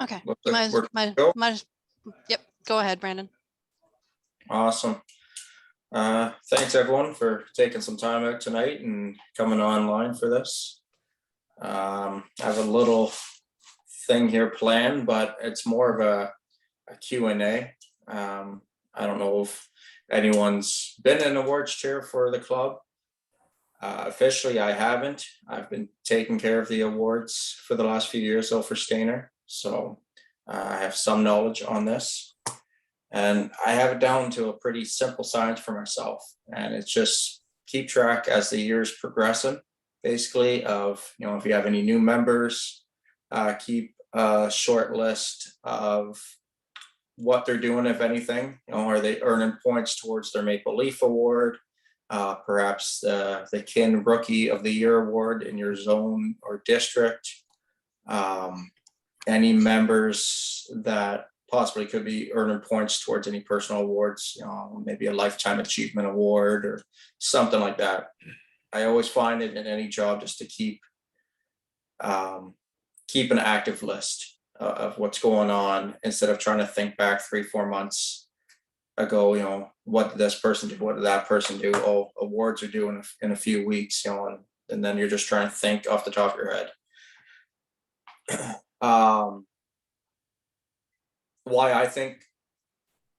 Okay. Looks like we're go. Yep. Go ahead, Brandon. Awesome. Thanks everyone for taking some time out tonight and coming online for this. I have a little thing here planned, but it's more of a Q&A. I don't know if anyone's been in awards chair for the club. Officially, I haven't. I've been taking care of the awards for the last few years, though, for Stainer. So I have some knowledge on this. And I have it down to a pretty simple science for myself. And it's just keep track as the years progressing, basically, of, if you have any new members, keep a short list of what they're doing, if anything. Are they earning points towards their Maple Leaf Award? Perhaps the Kin Rookie of the Year Award in your zone or district. Any members that possibly could be earning points towards any personal awards, maybe a Lifetime Achievement Award or something like that. I always find it in any job just to keep an active list of what's going on instead of trying to think back 3-4 months ago, what did this person do? What did that person do? Oh, awards are due in a few weeks, and then you're just trying to think off the top of your head. Why I think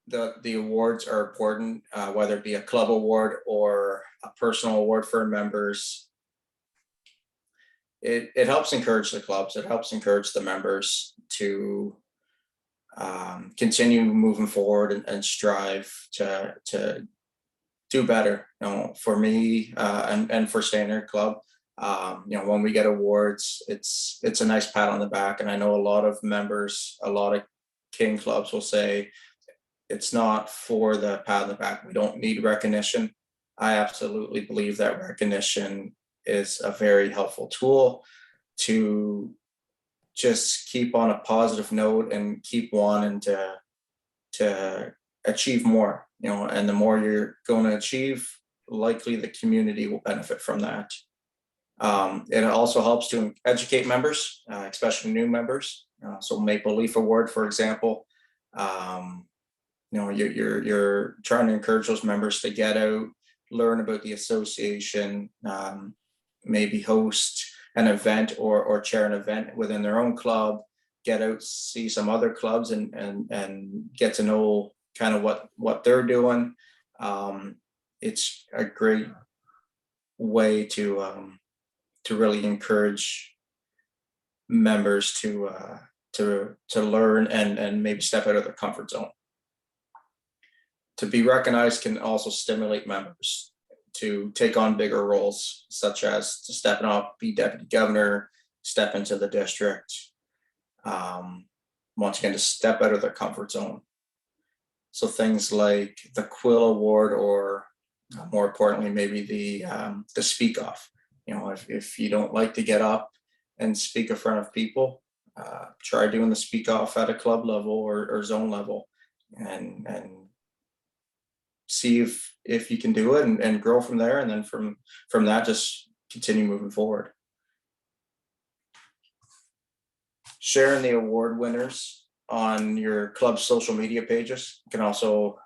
the awards are important, whether it be a club award or a personal award for members, it helps encourage the clubs. It helps encourage the members to continue moving forward and strive to do better. For me and for Stainer Club, when we get awards, it's a nice pat on the back. And I know a lot of members, a lot of King clubs will say it's not for the pat on the back. We don't need recognition. I absolutely believe that recognition is a very helpful tool to just keep on a positive note and keep wanting to achieve more, and the more you're going to achieve, likely the community will benefit from that. It also helps to educate members, especially new members. So Maple Leaf Award, for example, you're trying to encourage those members to get out, learn about the association, maybe host an event or chair an event within their own club, get out, see some other clubs and get to know kind of what they're doing. It's a great way to really encourage members to learn and maybe step out of their comfort zone. To be recognized can also stimulate members to take on bigger roles, such as stepping up, be deputy governor, step into the district. Once again, to step out of their comfort zone. So things like the Quill Award, or more importantly, maybe the Speak Off. If you don't like to get up and speak in front of people, try doing the Speak Off at a club level or zone level, and see if you can do it and grow from there, and then from that just continue moving forward. Sharing the award winners on your club's social media pages can also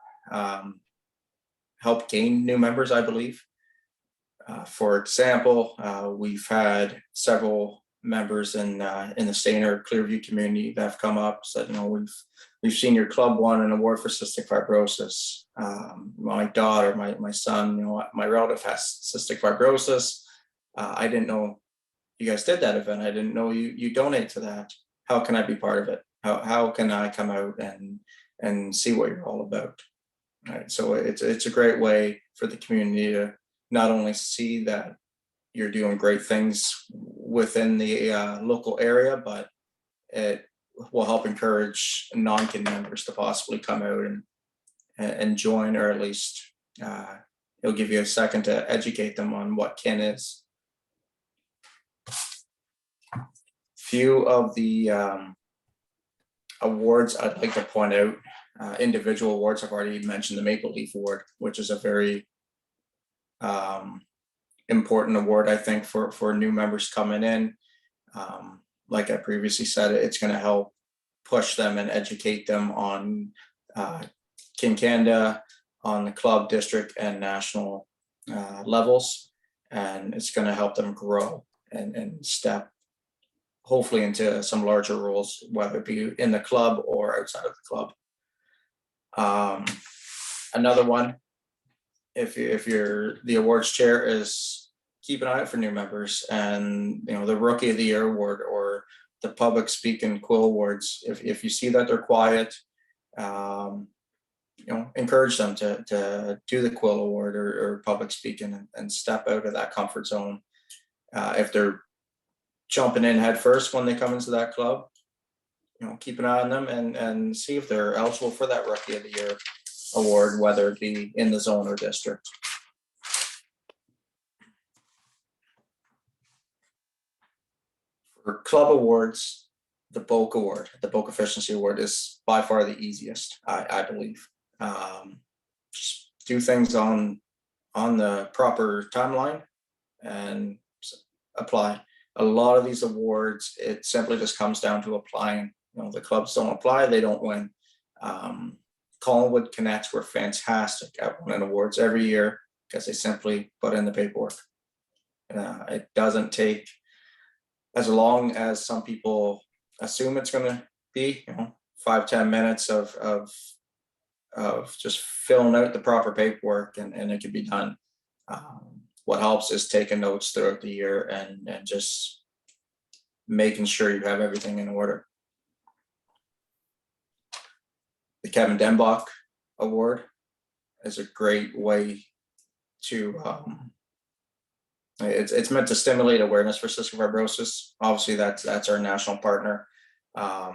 help gain new members, I believe. For example, we've had several members in the Stainer Clearview community that have come up, said, we've seen your club won an award for cystic fibrosis. My daughter, my son, my relative has cystic fibrosis. I didn't know you guys did that event. I didn't know you donate to that. How can I be part of it? How can I come out and see what you're all about? Right. So it's a great way for the community to not only see that you're doing great things within the local area, but it will help encourage non-Kin members to possibly come out and join, or at least it'll give you a second to educate them on what Kin is. Few of the awards I'd like to point out, individual awards. I've already mentioned the Maple Leaf Award, which is a very important award, I think, for new members coming in. Like I previously said, it's going to help push them and educate them on Kincanda, on the club, district, and national levels. And it's going to help them grow and step hopefully into some larger roles, whether it be in the club or outside of the club. Another one, if you're the awards chair, is keep an eye out for new members, and the Rookie of the Year award or the Public Speaking Quill Awards. If you see that they're quiet, encourage them to do the Quill Award or public speaking and step out of that comfort zone. If they're jumping in head first when they come into that club, keep an eye on them and see if they're eligible for that Rookie of the Year award, whether it be in the zone or district. For club awards, the BOC Award, the BOC Efficiency Award, is by far the easiest, I believe. Just do things on the proper timeline and apply. A lot of these awards, it simply just comes down to applying. The clubs don't apply, they don't win. Collingwood Connects were fantastic at winning awards every year because they simply put in the paperwork. It doesn't take as long as some people assume it's going to be, 5-10 minutes of just filling out the proper paperwork, and it can be done. What helps is taking notes throughout the year and just making sure you have everything in order. The Kevin Denbach Award is a great way to, it's meant to stimulate awareness for cystic fibrosis. Obviously, that's our national partner. I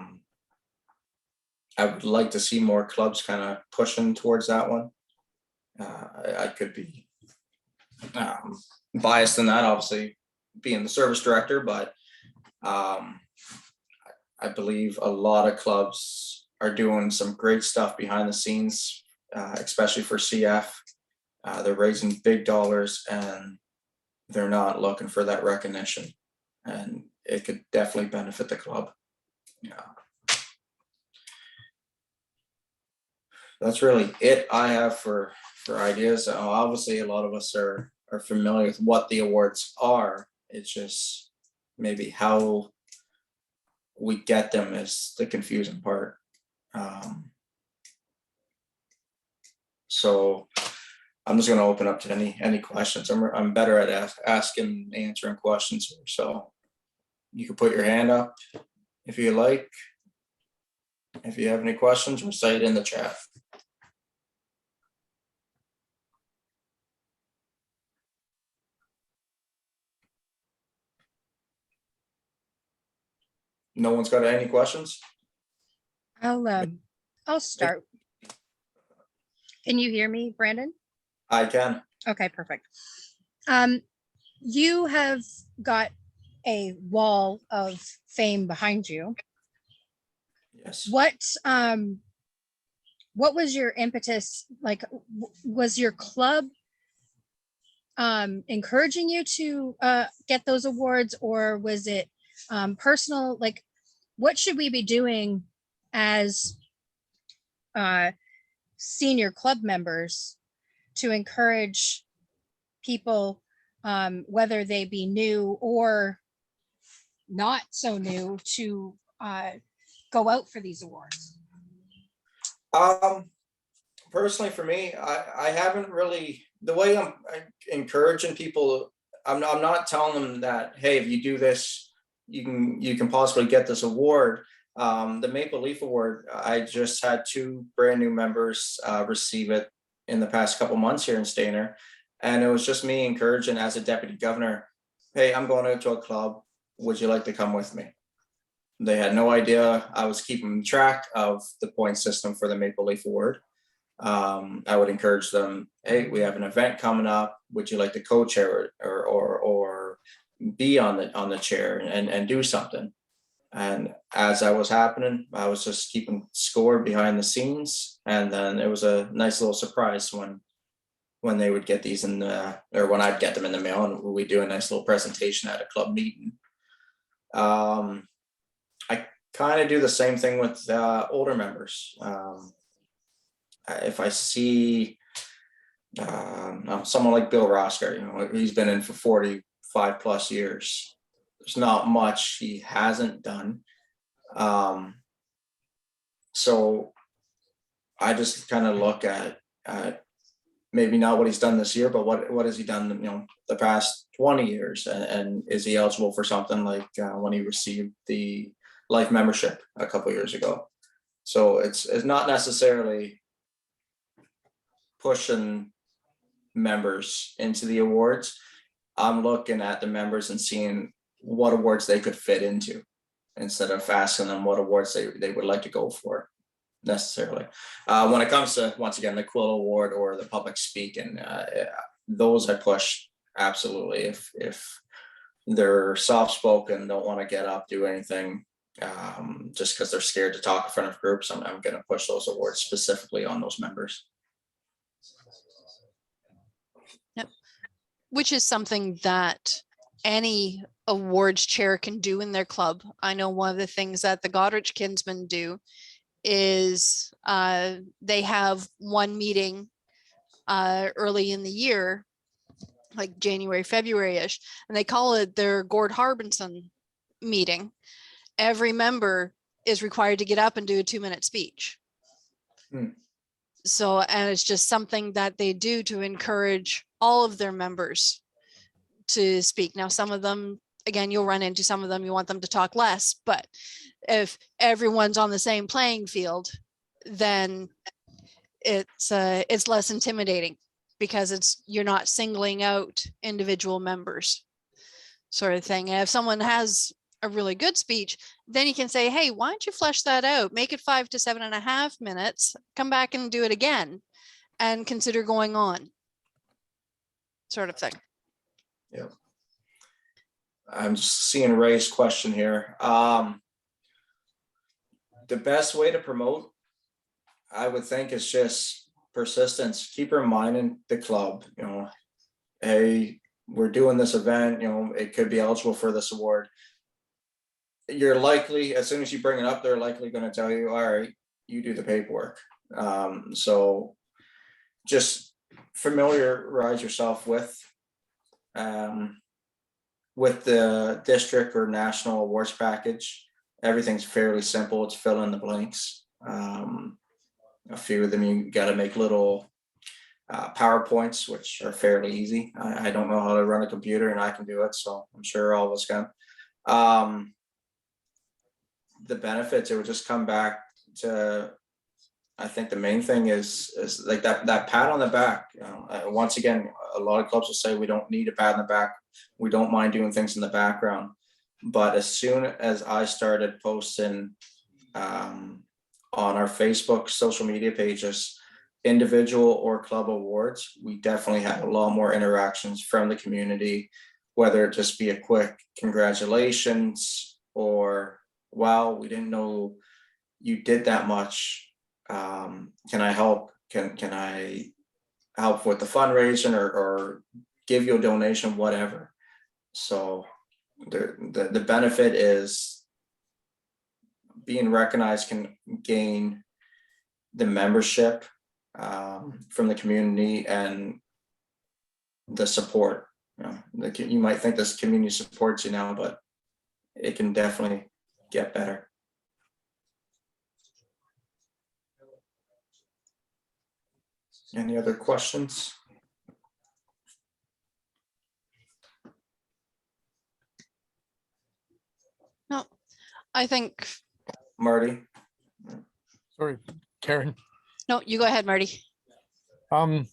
would like to see more clubs kind of pushing towards that one. I could be biased in that, obviously being the service director, but I believe a lot of clubs are doing some great stuff behind the scenes, especially for CF. They're raising big dollars and they're not looking for that recognition, and it could definitely benefit the club. That's really it I have for ideas. Obviously, a lot of us are familiar with what the awards are. It's just maybe how we get them is the confusing part. So I'm just going to open up to any questions. I'm better at asking and answering questions here. So you can put your hand up if you like. If you have any questions, or say it in the chat. No one's got any questions? I'll start. Can you hear me, Brandon? I can. Okay, perfect. You have got a wall of fame behind you. Yes. What was your impetus? Like, was your club encouraging you to get those awards, or was it personal? Like, what should we be doing as senior club members to encourage people, whether they be new or not so new, to go out for these awards? Personally, for me, I haven't really, the way I'm encouraging people, I'm not telling them that, hey, if you do this, you can possibly get this award. The Maple Leaf Award, I just had 2 brand new members receive it in the past couple months here in Stayner, and it was just me encouraging as a deputy governor, hey, I'm going out to a club, would you like to come with me? They had no idea I was keeping track of the point system for the Maple Leaf Award. I would encourage them, hey, we have an event coming up, would you like to co-chair or be on the chair and do something? And as that was happening, I was just keeping score behind the scenes, and then it was a nice little surprise when they would get these or when I'd get them in the mail, and we do a nice little presentation at a club meeting. I kind of do the same thing with older members. If I see someone like Bill Rosker, you know, he's been in for 45 plus years. There's not much he hasn't done. So I just kind of look at maybe not what he's done this year, but what has he done, you know, the past 20 years, and is he eligible for something like when he received the life membership a couple years ago? So it's not necessarily pushing members into the awards. I'm looking at the members and seeing what awards they could fit into, instead of asking them what awards they would like to go for necessarily. When it comes to, once again, the Quill Award or the public speaking, those I push absolutely. If they're soft-spoken, don't want to get up, do anything, just because they're scared to talk in front of groups, I'm going to push those awards specifically on those members. Yep. Which is something that any awards chair can do in their club. I know one of the things that the Goderich Kinsmen do is they have one meeting early in the year, like January, February-ish, and they call it their Gord Harbinson meeting. Every member is required to get up and do a 2-minute speech. So, and it's just something that they do to encourage all of their members to speak. Now, some of them, again, you'll run into some of them, you want them to talk less, but if everyone's on the same playing field, then it's less intimidating, because you're not singling out individual members, sort of thing. And if someone has a really good speech, then you can say, hey, why don't you flesh that out? Make it 5 to 7.5 minutes, come back and do it again and consider going on, sort of thing. Yeah. I'm just seeing Ray's question here. The best way to promote, I would think, is just persistence. Keep reminding the club, you know, hey, we're doing this event, you know, it could be eligible for this award. You're likely, as soon as you bring it up, they're likely going to tell you, all right, you do the paperwork. So just familiarize yourself with the district or national awards package. Everything's fairly simple. It's fill in the blanks. A few of them you got to make little PowerPoints, which are fairly easy. I don't know how to run a computer, and I can do it, so I'm sure all of us can. The benefits, it would just come back to, I think the main thing is like that pat on the back. You know, once again, a lot of clubs will say we don't need a pat on the back. We don't mind doing things in the background. But as soon as I started posting on our Facebook social media pages, individual or club awards, we definitely had a lot more interactions from the community, whether it just be a quick congratulations or, wow, we didn't know you did that much. Can I help? Can I help with the fundraising or give you a donation, whatever? So the benefit is being recognized can gain the membership from the community and the support. You know, you might think this community supports you now, but it can definitely get better. Any other questions? No, I think, Marty? Sorry, Karen. no, you go ahead, Marty. Where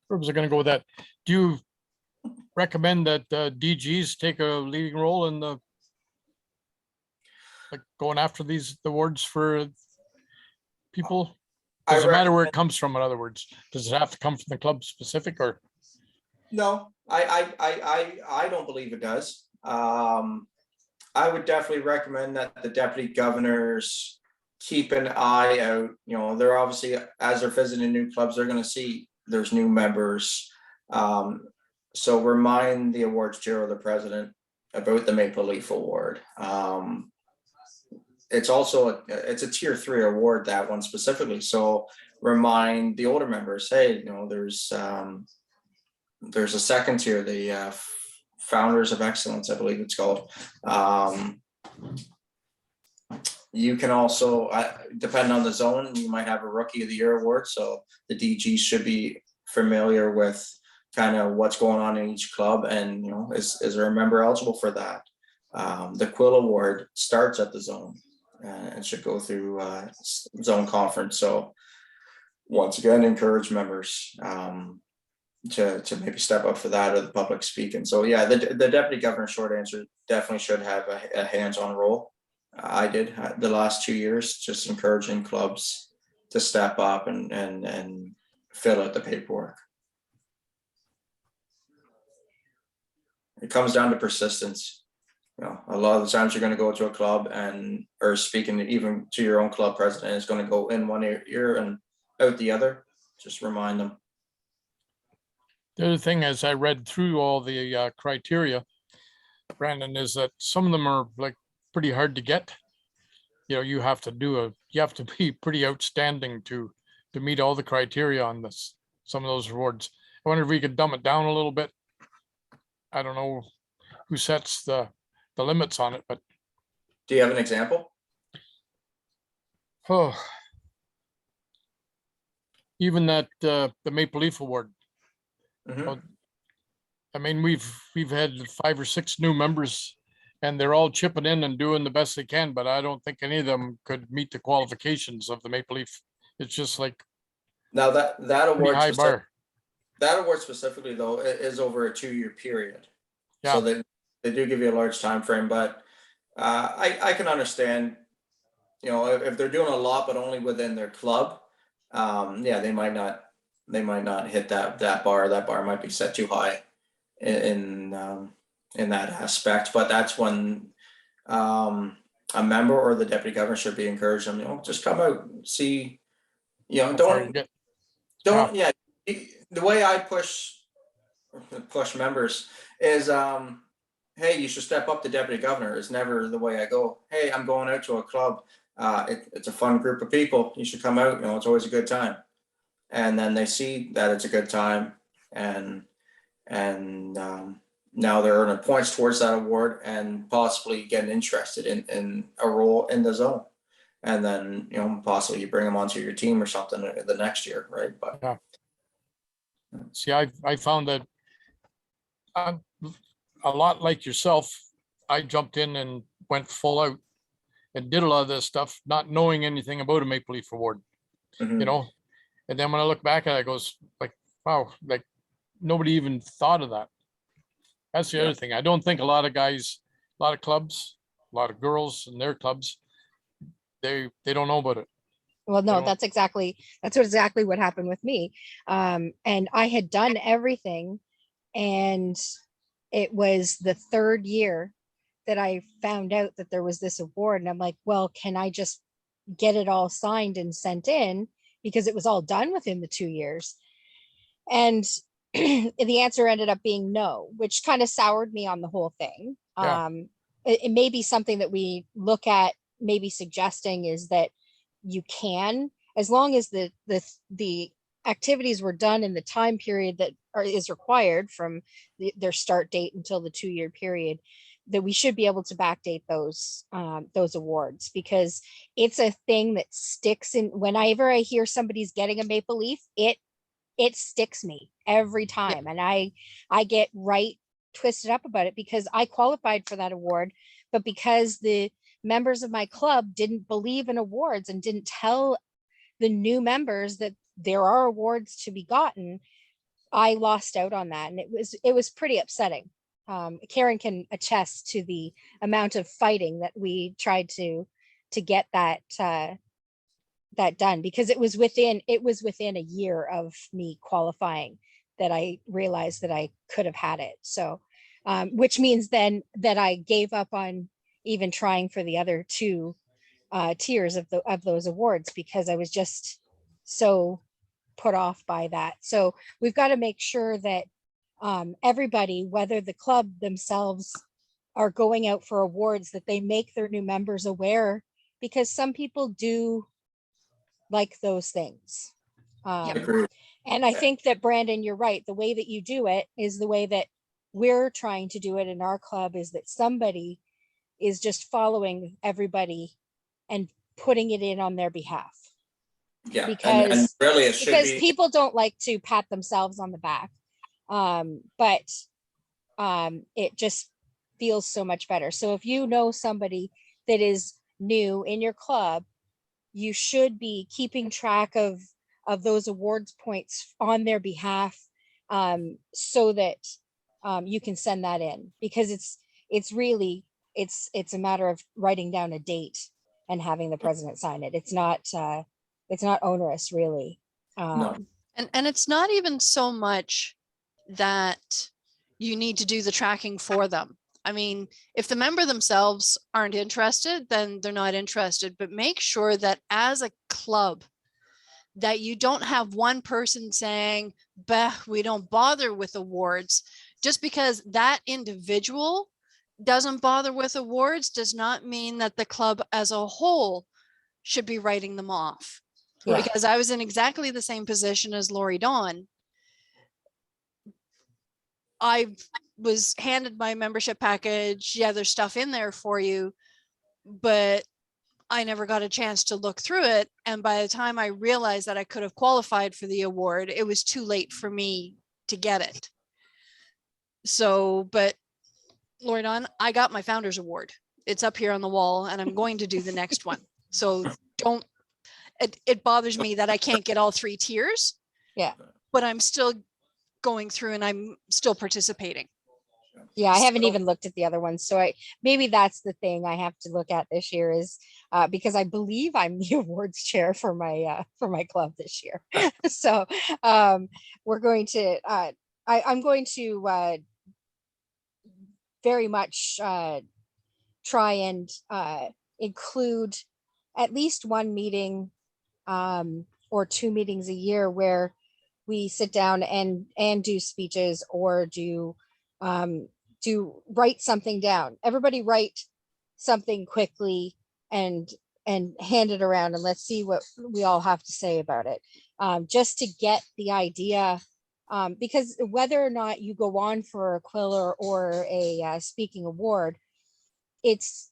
was I going to go with that? Do you recommend that DGs take a leading role in the, like, going after these awards for people? Does it matter where it comes from? In other words, does it have to come from the club specific, or? No, I don't believe it does. I would definitely recommend that the deputy governors keep an eye out. You know, they're obviously, as they're visiting new clubs, they're going to see there's new members. So remind the awards chair or the president about the Maple Leaf Award. it's also, it's a tier 3 award, that one specifically. So remind the older members, hey, there's a second tier, the Founders of Excellence, I believe it's called. You can also, depending on the zone, you might have a Rookie of the Year award. So the DG should be familiar with kind of what's going on in each club, and is there a member eligible for that? The Quill Award starts at the zone and should go through zone conference. So once again, encourage members to maybe step up for that, or the public speaking. So yeah, the deputy governor, short answer, definitely should have a hands-on role. I did the last 2 years, just encouraging clubs to step up and fill out the paperwork. It comes down to persistence. A lot of the times you're going to go to a club or speaking even to your own club president, is going to go in one ear and out the other. Just remind them. The other thing, as I read through all the criteria, Brandon, is that some of them are like pretty hard to get. You have to be pretty outstanding to meet all the criteria on this, some of those awards. I wonder if we could dumb it down a little bit. I don't know who sets the limits on it, but. Do you have an example? Oh, even that the Maple Leaf Award. Mhm. I mean, we've had 5 or 6 new members, and they're all chipping in and doing the best they can, but I don't think any of them could meet the qualifications of the Maple Leaf. It's just like Now that pretty award high bar. that award specifically, though, is over a 2-year period. Yeah. So they do give you a large time frame, but I can understand, if they're doing a lot but only within their club, yeah, they might not hit that bar. That bar might be set too high in that aspect. But that's when a member or the deputy governor should be encouraging them, just come out, see, How far you get. yeah. The way I push members is, hey, you should step up to deputy governor, is never the way I go. Hey, I'm going out to a club. It's a fun group of people. You should come out. It's always a good time. And then they see that it's a good time, and now they're earning points towards that award and possibly getting interested in a role in the zone. And then, possibly you bring them onto your team or something the next year, right? But Yeah. See, I found that I'm a lot like yourself. I jumped in and went full out and did a lot of this stuff, not knowing anything about a Maple Leaf Award, mhm. And then when I look back at it, I goes like, wow, like nobody even thought of that. That's the Yeah. other thing. I don't think a lot of guys, a lot of clubs, a lot of girls in their clubs, they don't know about it. Well, no, don't- that's exactly what happened with me. And I had done everything, and it was the 3rd year that I found out that there was this award. And I'm like, well, can I just get it all signed and sent in? Because it was all done within the 2 years. And the answer ended up being no, which kind of soured me on the whole thing. Yeah. It may be something that we look at, maybe suggesting is that you can, as long as the activities were done in the time period that is required from their start date until the 2-year period, that we should be able to backdate those awards, because it's a thing that sticks in. Whenever I hear somebody's getting a Maple Leaf, it sticks me every time. And I get right twisted up about it, because I qualified for that award, but because the members of my club didn't believe in awards and didn't tell the new members that there are awards to be gotten, I lost out on that. And it was pretty upsetting. Karen can attest to the amount of fighting that we tried to get that done, because it was within a year of me qualifying that I realized that I could have had it. So, which means then that I gave up on even trying for the other 2 tiers of those awards, because I was just so put off by that. So we've got to make sure that everybody, whether the club themselves are going out for awards, that they make their new members aware because some people do like those things. Agreed. And I think that, Brandon, you're right. The way that you do it is the way that we're trying to do it in our club, is that somebody is just following everybody and putting it in on their behalf. Yeah, and Because really it should because be, people don't like to pat themselves on the back. But it just feels so much better. So if you know somebody that is new in your club, you should be keeping track of those awards points on their behalf, so that you can send that in, because it's really it's a matter of writing down a date and having the president sign it. It's not onerous, really. No. And it's not even so much that you need to do the tracking for them. I mean, if the member themselves aren't interested, then they're not interested, but make sure that as a club, that you don't have one person saying, bah, we don't bother with awards. Just because that individual doesn't bother with awards does not mean that the club as a whole should be writing them off. Yeah. Because I was in exactly the same position as Lori Dawn. I was handed my membership package. Yeah, there's stuff in there for you, but I never got a chance to look through it. And by the time I realized that I could have qualified for the award, it was too late for me to get it. So, but Lori Dawn, I got my founder's award. It's up here on the wall, and I'm going to do the next one. So don't, it bothers me that I can't get all 3 tiers. Yeah. But I'm still going through and I'm still participating. Yeah, I haven't So- even looked at the other ones. So maybe that's the thing I have to look at this year, is because I believe I'm the awards chair for my club this year. So we're going to I'm going to very much try and include at least one meeting or 2 meetings a year where we sit down and do speeches, or do write something down. Everybody write something quickly and hand it around, and let's see what we all have to say about it, just to get the idea, because whether or not you go on for a Quiller or a speaking award, it's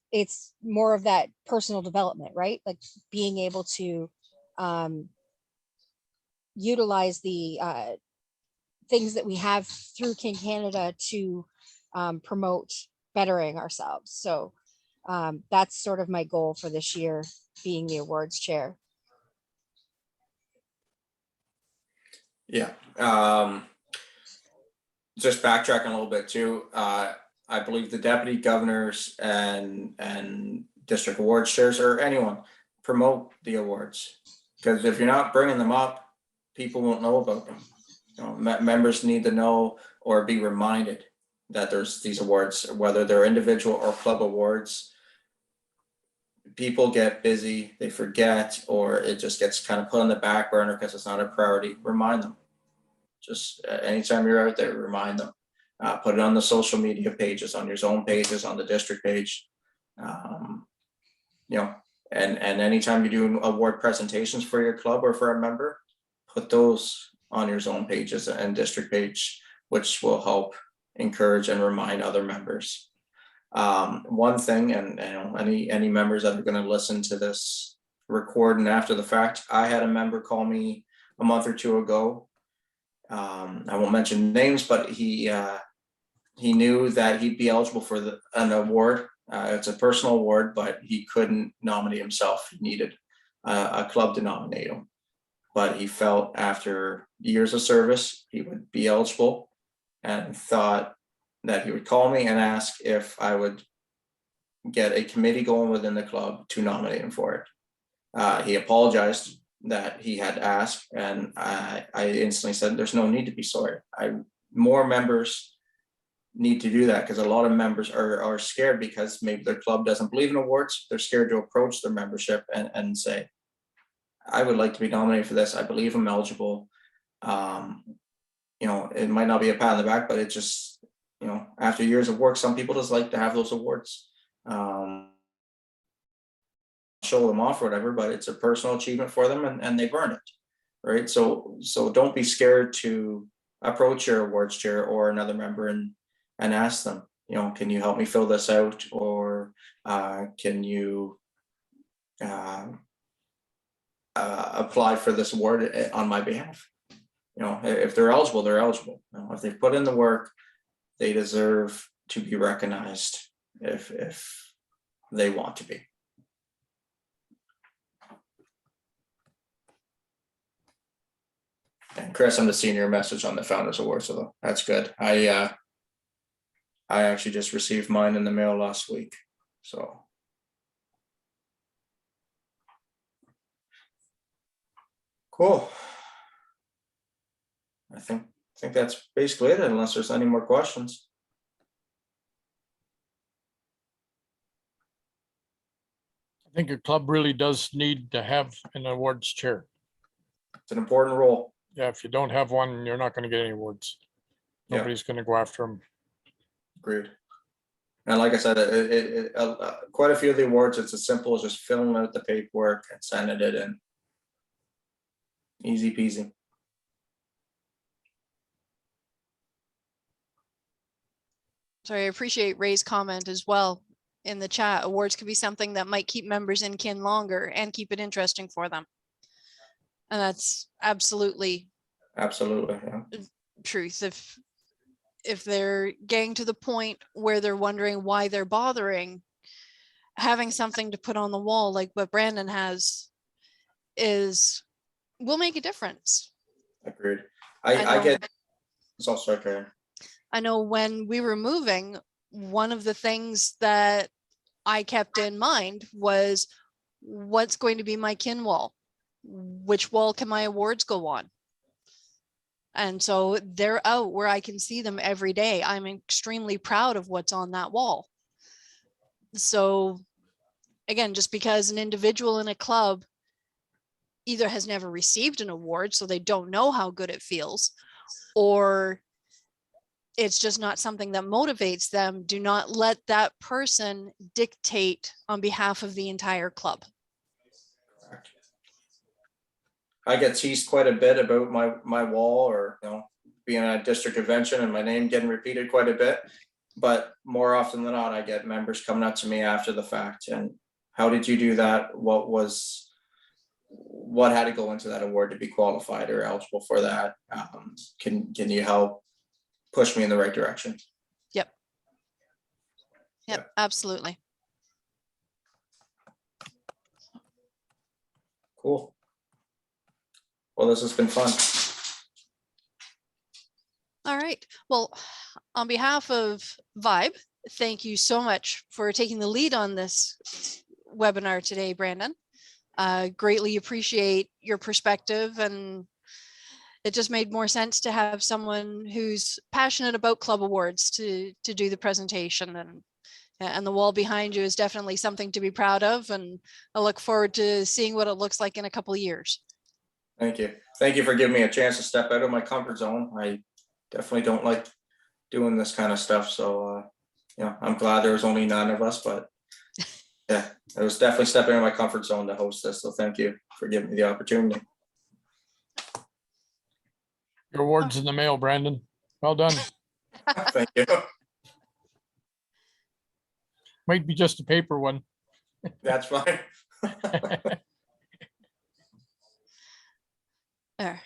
more of that personal development, right? Like being able to utilize the things that we have through King Canada to promote bettering ourselves. So that's sort of my goal for this year, being the awards chair. Yeah. Just backtracking a little bit too. I believe the deputy governors and district awards chairs, or anyone, promote the awards. Because if you're not bringing them up, people won't know about them. You know, members need to know or be reminded that there's these awards, whether they're individual or club awards. People get busy, they forget, or it just gets kind of put on the back burner because it's not a priority. Remind them. Just anytime you're out there, remind them. Put it on the social media pages, on your zone pages, on the district page. You know, and anytime you do award presentations for your club or for a member, put those on your zone pages and district page, which will help encourage and remind other members. One thing, and you know, any members that are going to listen to this recording after the fact, I had a member call me a month or 2 ago. I won't mention names, but he knew that he'd be eligible for an award. It's a personal award, but he couldn't nominate himself. He needed a club to nominate him. But he felt after years of service, he would be eligible, and thought that he would call me and ask if I would get a committee going within the club to nominate him for it. He apologized that he had asked, and I instantly said, there's no need to be sorry. More members need to do that, because a lot of members are scared because maybe their club doesn't believe in awards. They're scared to approach their membership and say, I would like to be nominated for this. I believe I'm eligible. You know, it might not be a pat on the back, but it just, you know, after years of work, some people just like to have those awards. show them off or whatever, but it's a personal achievement for them and they've earned it. Right. So don't be scared to approach your awards chair or another member and ask them, can you help me fill this out? Or can you apply for this award on my behalf? If they're eligible, they're eligible. If they've put in the work, they deserve to be recognized if they want to be. And Chris, I'm just seeing your message on the Founders Award, so that's good. I actually just received mine in the mail last week, so. Cool. I think that's basically it, unless there's any more questions. I think a club really does need to have an awards chair. It's an important role. Yeah, if you don't have one, you're not going to get any awards. Yeah. Nobody's going to go after them. Agreed. And like I said, quite a few of the awards, it's as simple as just filling out the paperwork and sending it in. Easy peasy. So I appreciate Ray's comment as well in the chat. Awards could be something that might keep members in kin longer and keep it interesting for them. And that's absolutely Yeah. truth. If they're getting to the point where they're wondering why they're bothering, having something to put on the wall like what Brandon has will make a difference. Agreed. I I know. get, it's also okay. I know when we were moving, one of the things that I kept in mind was what's going to be my kin wall? Which wall can my awards go on? And so they're out where I can see them every day. I'm extremely proud of what's on that wall. So again, just because an individual in a club either has never received an award, so they don't know how good it feels, or it's just not something that motivates them, do not let that person dictate on behalf of the entire club. Correct. I get teased quite a bit about my wall, or being at a district convention and my name getting repeated quite a bit. But more often than not, I get members coming up to me after the fact and, how did you do that? What had to go into that award to be qualified or eligible for that? Can you help push me in the right direction? Yep, absolutely. Cool. Well, this has been fun. All right. Well, on behalf of Vibe, thank you so much for taking the lead on this webinar today, Brandon. Greatly appreciate your perspective, and it just made more sense to have someone who's passionate about club awards to do the presentation, and the wall behind you is definitely something to be proud of, and I look forward to seeing what it looks like in a couple of years. Thank you. Thank you for giving me a chance to step out of my comfort zone. I definitely don't like doing this kind of stuff. So, I'm glad there was only 9 of us, but yeah, it was definitely stepping out of my comfort zone to host this. So thank you for giving me the opportunity. Your award's in the mail, Brandon. Well done. Thank you. Might be just a paper one. That's fine.